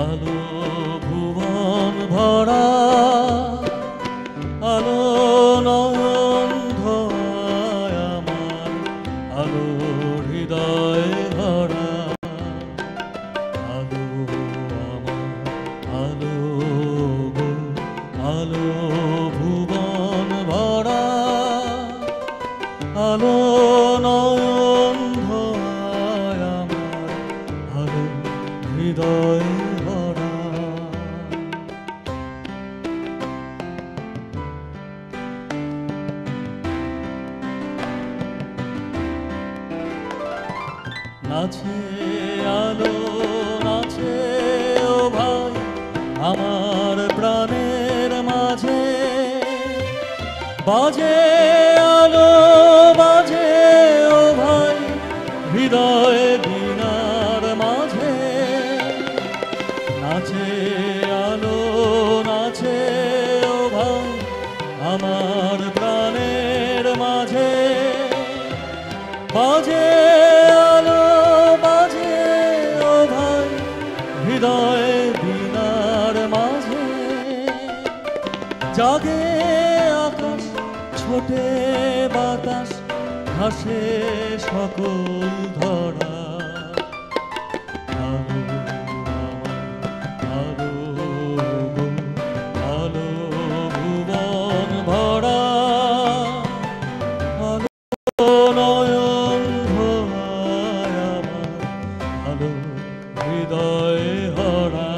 আলো ভুবন ভরা, আলো নয়ন ধোয় আমার, আলো হৃদয় ভরা, আলো আমার, আলো গো, আলো ভুবন ভরা, আলো নয়ন ধোয় আমার, আলো হৃদয় ভরা। নাচে আলো নাচে ও ভাই আমার প্রাণের মাঝে, বাজে আলো বাজে ও ভাই হৃদয় বীণার মাঝে। নাচে আলো নাচে ও ভাই আমার প্রাণের মাঝে, বাজে আলো বাজে ও ভাই হৃদয় বীণার মাঝে। জাগে আকাশ ছোটে বাতাস ভাসে সকল ধরা, আলো আমার, আলো গো, আলো ভুবন ভরা, আলো নয়ন ধোয় আমার, আলো হৃদয় ভরা।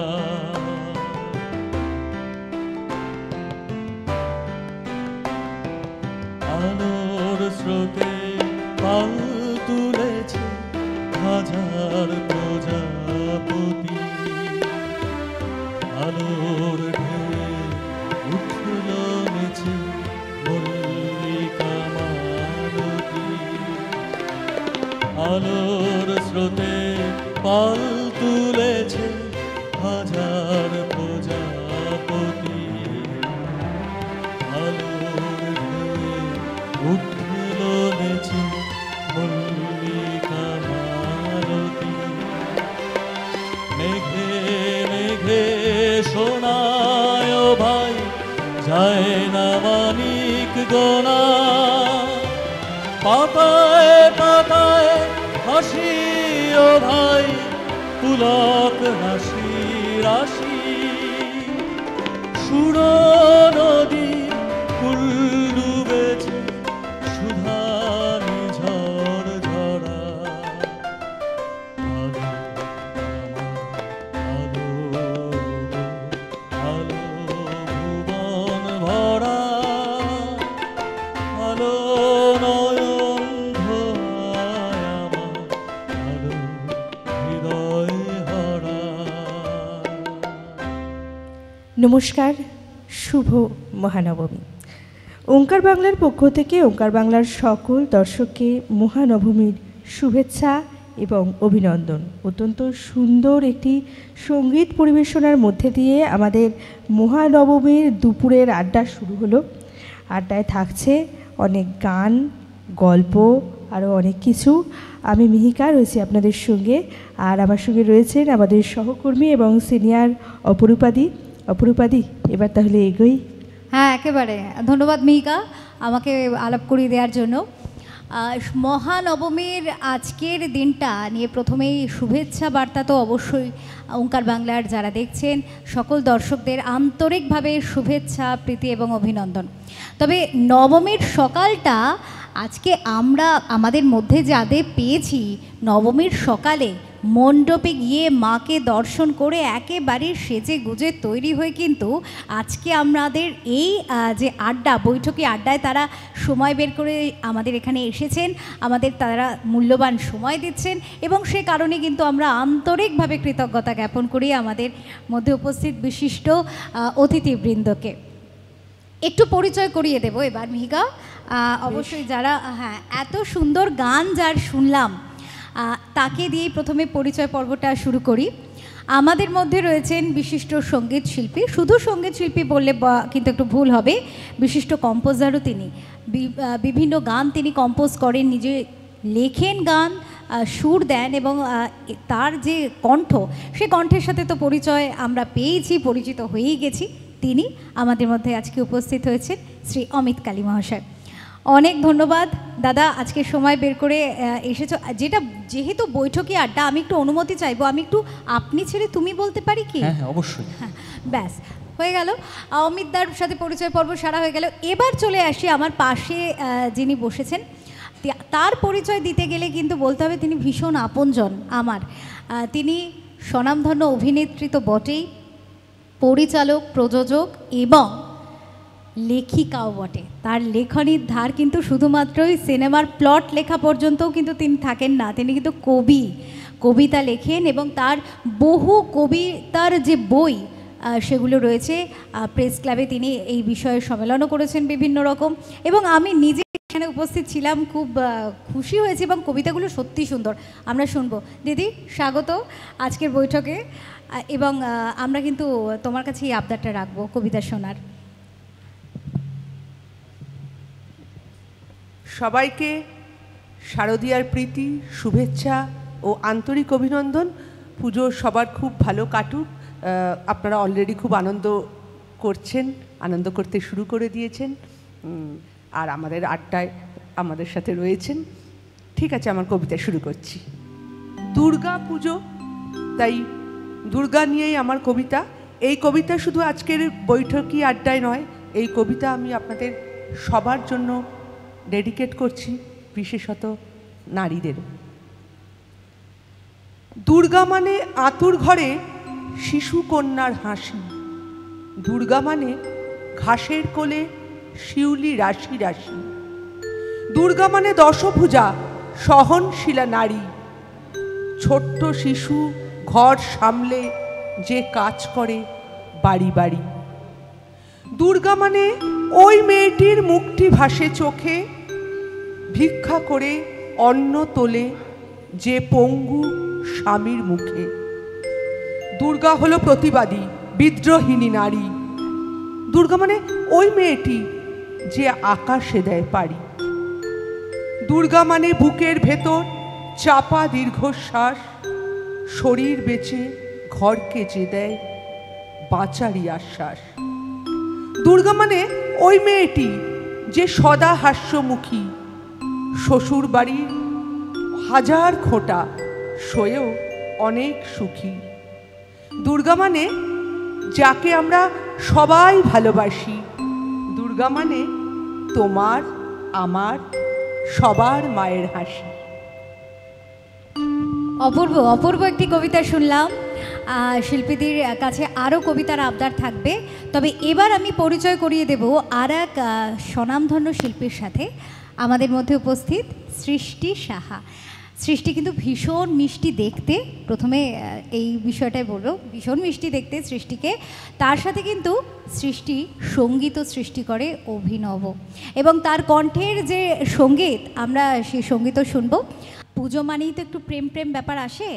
আলোর স্রোতে পাল তুলেছে হাজার প্রজাপতি, আলোর ঢেউয়ে উঠল নেচে মল্লিকা মালতী। আলোর স্রোতে পাল তুলেছে হাজার প্রজাপতি, আলোর ঢেউয়ে উঠল নেচে মল্লিকা মালতী। মেঘে মেঘে শোনায় ও ভাই যায় না মানিক গোনা, পাতায় পাতায় হাসি ও ভাই পুলক হাসি রাশি। সুর নদী কুল ডুবেছে সুধানি ঝড় ঝরা, আলো আমার, আলো গো, আলো ভুবন ভরা, আলো নয়ন ধোয় আমার, আলো হৃদয় ভরা। নমস্কার, শুভ মহানবমী। ওঙ্কার বাংলার পক্ষ থেকে ওঙ্কার বাংলার সকল দর্শককে মহানবমীর শুভেচ্ছা এবং অভিনন্দন। অত্যন্ত সুন্দর একটি সঙ্গীত পরিবেশনার মধ্যে দিয়ে আমাদের মহানবমীর দুপুরের আড্ডা শুরু হলো। আড্ডায় থাকছে অনেক গান, গল্প, আরও অনেক কিছু। আমি মিহিকা রয়েছি আপনাদের সঙ্গে, আর আমার সঙ্গে রয়েছেন আমাদের সহকর্মী এবং সিনিয়র অপরূপাদি। অপরূপাদি, এবার তাহলে এগোই। হ্যাঁ, একেবারে ধন্যবাদ মিহিকা আমাকে আলাপ করিয়ে দেওয়ার জন্য। মহানবমীর আজকের দিনটা নিয়ে প্রথমেই শুভেচ্ছা বার্তা তো অবশ্যই ওঙ্কার বাংলার যারা দেখছেন সকল দর্শকদের আন্তরিকভাবে শুভেচ্ছা, প্রীতি এবং অভিনন্দন। তবে নবমীর সকালটা আজকে আমরা আমাদের মধ্যে যাদের পেয়েছি, নবমীর সকালে মণ্ডপে গিয়ে মাকে দর্শন করে একেবারে সেজে গুজে তৈরি হয়ে কিন্তু আজকে আমাদের এই যে আড্ডা, বৈঠকি আড্ডায় তারা সময় বের করে আমাদের এখানে এসেছেন, আমাদের তারা মূল্যবান সময় দিচ্ছেন এবং সে কারণে কিন্তু আমরা আন্তরিকভাবে কৃতজ্ঞতা জ্ঞাপন করি আমাদের মধ্যে উপস্থিত বিশিষ্ট অতিথিবৃন্দকে। একটু পরিচয় করিয়ে দেব এবার মিহিকা। অবশ্যই যারা এত সুন্দর গান যার শুনলাম তাকে দিয়েই প্রথমে পরিচয় পর্বটা শুরু করি। আমাদের মধ্যে রয়েছেন বিশিষ্ট সঙ্গীত শিল্পী, শুধু সঙ্গীত শিল্পী বললে কিন্তু একটু ভুল হবে, বিশিষ্ট কম্পোজারও তিনি। বিভিন্ন গান তিনি কম্পোজ করেন, নিজে লেখেন গান, সুর দেন এবং তার যে কণ্ঠ, সে কণ্ঠের সাথে তো পরিচয় আমরা পেয়েছি, পরিচিত হয়েই গেছি। তিনি আমাদের মধ্যে আজকে উপস্থিত হয়েছেন শ্রী অমিত কালী মহাশয়। অনেক ধন্যবাদ দাদা, আজকে সময় বের করে এসেছো। যেহেতু বৈঠকি আড্ডা, আমি একটু অনুমতি চাইবো, আমি একটু আপনি ছেড়ে তুমি বলতে পারি কি? হ্যাঁ হ্যাঁ অবশ্যই। হ্যাঁ, ব্যাস হয়ে গেল। অমিতদার সাথে পরিচয় পর্ব সারা হয়ে গেল। এবার চলে আসি আমার পাশে যিনি বসেছেন, তার পরিচয় দিতে গেলে কিন্তু বলতে হবে তিনি ভীষণ আপনজন আমার। তিনি স্বনামধন্য অভিনেত্রী তো বটেই, পরিচালক, প্রযোজক এবং লেখিকাও বটে। তার লেখনীর ধার কিন্তু শুধুমাত্রই সিনেমার প্লট লেখা পর্যন্তও কিন্তু তিনি থাকেন না, তিনি কিন্তু কবিতা লেখেন এবং তার বহু কবিতার যে বই সেগুলো রয়েছে। প্রেস ক্লাবে তিনি এই বিষয়ে সম্মেলনও করেছেন বিভিন্ন রকম, এবং আমি নিজে এখানে উপস্থিত ছিলাম, খুব খুশি হয়েছি এবং কবিতাগুলো সত্যি সুন্দর। আমরা শুনবো। দিদি স্বাগত আজকের বৈঠকে, এবং আমরা কিন্তু তোমার কাছে এই আবদারটা রাখবো কবিতা শোনার। সবাইকে শারদীয়ার প্রীতি, শুভেচ্ছা ও আন্তরিক অভিনন্দন। পুজো সবার খুব ভালো কাটুক। আপনারা অলরেডি খুব আনন্দ করছেন, আনন্দ করতে শুরু করে দিয়েছেন, আর আমাদের আড্ডায় আমাদের সাথে রয়েছেন। ঠিক আছে, আমার কবিতা শুরু করছি। দুর্গা পুজো, তাই দুর্গা নিয়েই আমার কবিতা। এই কবিতা শুধু আজকের বৈঠকি আড্ডায় নয়, এই কবিতা আমি আপনাদের সবার জন্য ডেডিকেট করছি, বিশেষত নারীদের। দুর্গা মানে আতুর ঘরে শিশু কন্যার হাসি, দুর্গা মানে ঘাসের কোলে শিউলি রাশি রাশি, দুর্গা মানে দশভুজা সহনশীলা নারী, ছোট্ট শিশু ঘর সামলে যে কাজ করে বাড়ি বাড়ি। দুর্গা মানে ওই মেয়েটির মুখটি ভাসে চোখে, ভিক্ষা করে অন্ন তোলে যে পঙ্গু স্বামীর মুখে। দুর্গা হলো প্রতিবাদী বিদ্রোহিনী নারী, দুর্গা মানে ওই মেয়েটি যে আকাশে দেয় পাড়ি। দুর্গা মানে বুকের ভেতর চাপা দীর্ঘশ্বাস, শরীর বেঁচে ঘরকে যে দেয় বাঁচারই আশ্বাস। দুর্গা মানে ওই মেয়েটি যে সদা হাস্যমুখী, শ্বশুর বাড়ির হাজার খোঁটা সয়েও অনেক সুখী। দুর্গা মানে যাকে আমরা সবাই ভালোবাসি, দুর্গা মানে তোমার আমার সবার মায়ের হাসি। অপূর্ব অপূর্ব একটি কবিতা শুনলাম। শিল্পীদের কাছে আরও কবিতার আবদার থাকবে, তবে এবার আমি পরিচয় করিয়ে দেব আর এক স্বনামধন্য শিল্পীর সাথে। আমাদের মধ্যে উপস্থিত সৃষ্টি সাহা। সৃষ্টি কিন্তু ভীষণ মিষ্টি দেখতে, প্রথমে এই বিষয়টাই বলবো, ভীষণ মিষ্টি দেখতে সৃষ্টিকে। তার সাথে কিন্তু সৃষ্টি সঙ্গীতও সৃষ্টি করে অভিনব, এবং তার কণ্ঠের যে সঙ্গীত, আমরা সেই সঙ্গীতও শুনবো। পুজো মানেই তো একটু প্রেম প্রেম ব্যাপার আসে।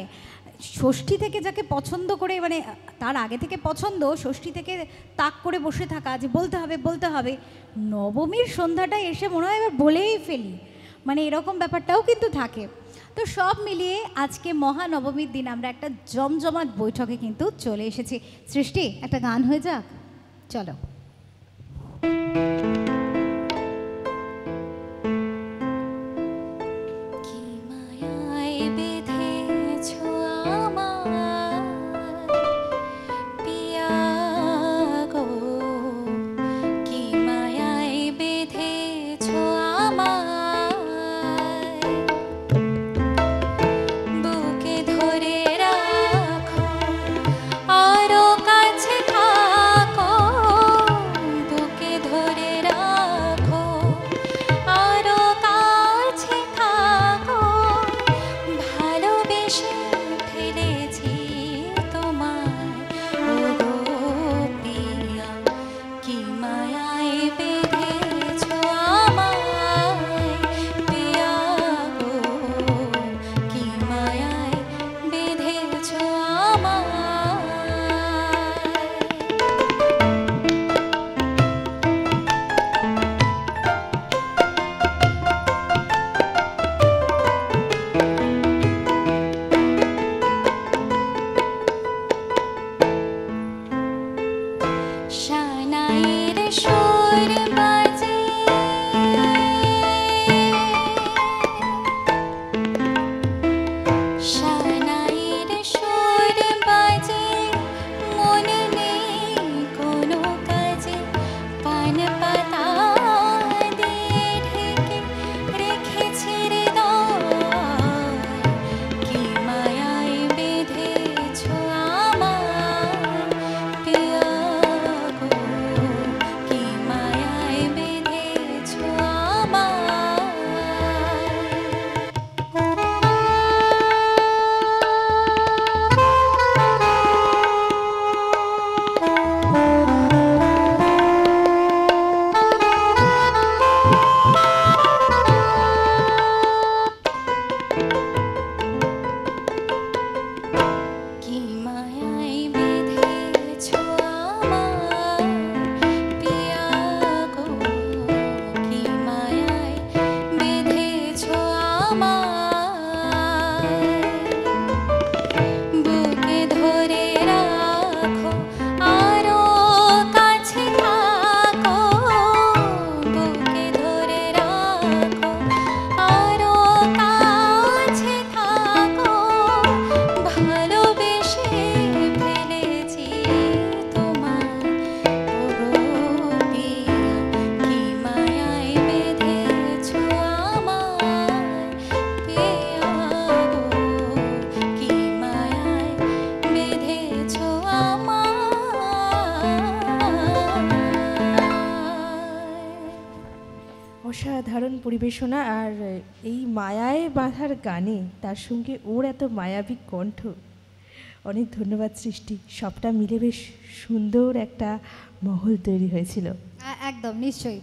ষষ্ঠী থেকে যাকে পছন্দ করে, মানে তার আগে থেকে পছন্দ, ষষ্ঠী থেকে তাক করে বসে থাকা যে বলতে হবে বলতে হবে, নবমীর সন্ধ্যাটা এসে মনে হয় এবার বলেই ফেলি, মানে এরকম ব্যাপারটাও কিন্তু থাকে। তো সব মিলিয়ে আজকে মহানবমীর দিন আমরা একটা জমজমাট বৈঠকে কিন্তু চলে এসেছি। সৃষ্টি, একটা গান হয়ে যাক, চলো। অসাধারণ পরিবেশনা, আর এই মায়ায় বাঁধার গানে তার সঙ্গে ওর এত মায়াবী কণ্ঠ। অনেক ধন্যবাদ সৃষ্টি, সবটা মিলে বেশ সুন্দর একটা মহল তৈরি হয়েছিল। একদম নিশ্চয়ই।